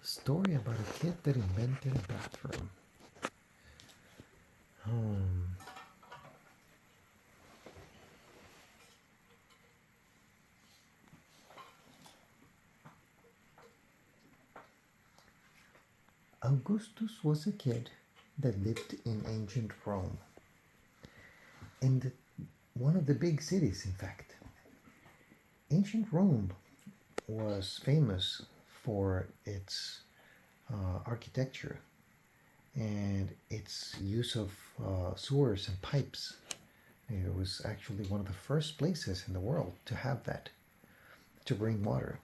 Story about a kid that invented a bathroom. Hmm. Augustus was a kid that lived in ancient Rome, in one of the big cities, in fact. Ancient Rome was famous for its architecture and its use of sewers and pipes. It was actually one of the first places in the world to have that, to bring water.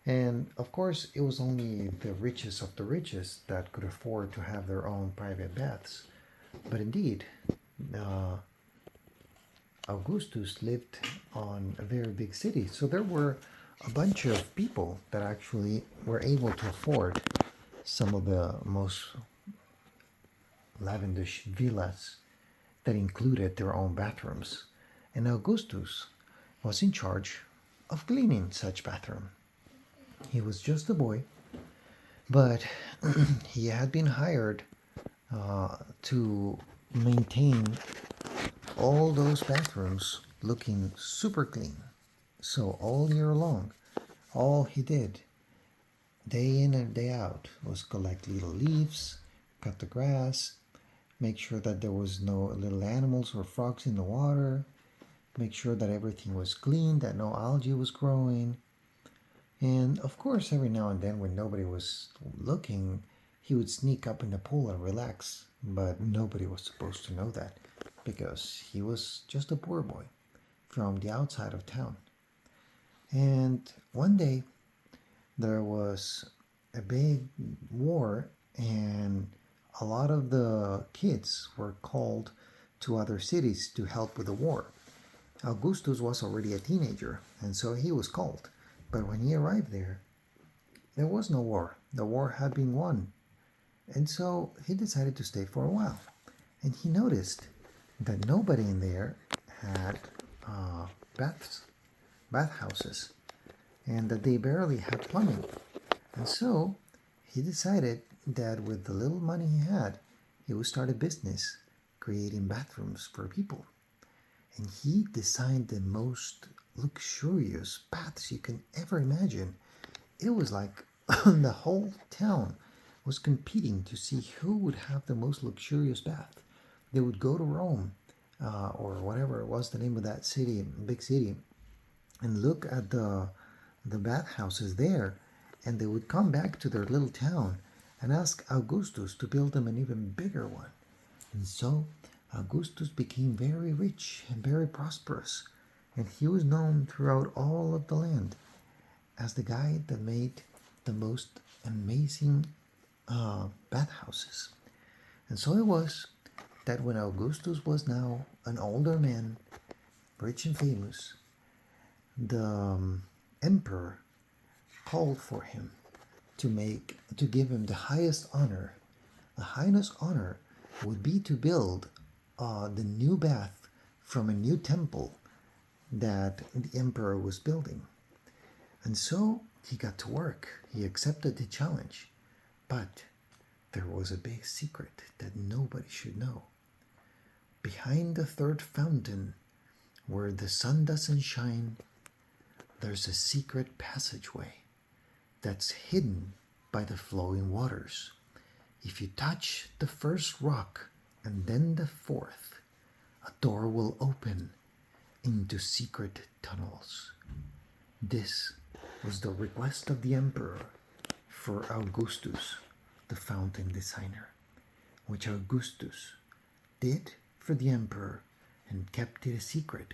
And of course, it was only the richest of the richest that could afford to have their own private baths. But indeed, uh, Augustus lived on a very big city. So there were a bunch of people that actually were able to afford some of the most lavish villas that included their own bathrooms. And Augustus was in charge of cleaning such bathroom. He was just a boy, but he had been hired to maintain all those bathrooms looking super clean. So all year long, all he did, day in and day out, was collect little leaves, cut the grass, make sure that there was no little animals or frogs in the water, make sure that everything was clean, that no algae was growing. And of course, every now and then, when nobody was looking, he would sneak up in the pool and relax. But nobody was supposed to know that because he was just a poor boy from the outside of town. And one day, there was a big war, and a lot of the kids were called to other cities to help with the war. Augustus was already a teenager, and so he was called. But when he arrived there was no war. The war had been won. And so he decided to stay for a while. And he noticed that nobody in there had bathhouses, and that they barely had plumbing. And so he decided that with the little money he had, he would start a business creating bathrooms for people. And he designed the most luxurious baths you can ever imagine. It was like the whole town was competing to see who would have the most luxurious bath. They would go to Rome, or whatever it was the name of that city, big city, and look at the bathhouses there, and they would come back to their little town and ask Augustus to build them an even bigger one. And so Augustus became very rich and very prosperous, and he was known throughout all of the land as the guy that made the most amazing bathhouses. And so it was that when Augustus was now an older man, rich and famous, the emperor called for him to give him the highest honor. The highest honor would be to build the new bath from a new temple that the emperor was building. And so he got to work. He accepted the challenge. But there was a big secret that nobody should know. Behind the third fountain, where the sun doesn't shine, there's a secret passageway that's hidden by the flowing waters. If you touch the first rock and then the fourth, a door will open into secret tunnels. This was the request of the emperor for Augustus, the fountain designer, which Augustus did for the emperor and kept it a secret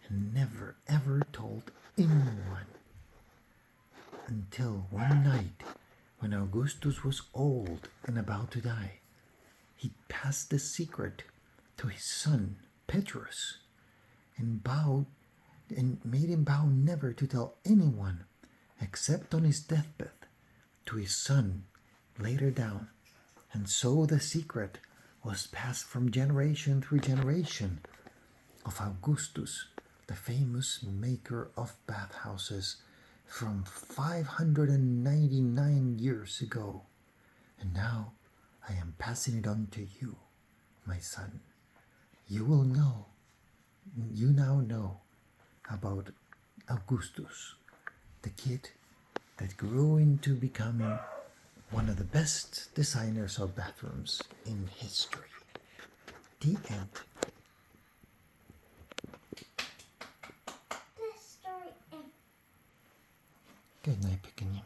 and never ever told anyone. Until one night, when Augustus was old and about to die, he passed the secret to his son Petrus and made him vow never to tell anyone except on his deathbed to his son later down. And so the secret was passed from generation through generation of Augustus, the famous maker of bathhouses, from 599 years years ago, and now I am passing it on to you, my son. You now know about Augustus, the kid that grew into becoming one of the best designers of bathrooms in history. The end. The story ends. Good night, pequeño.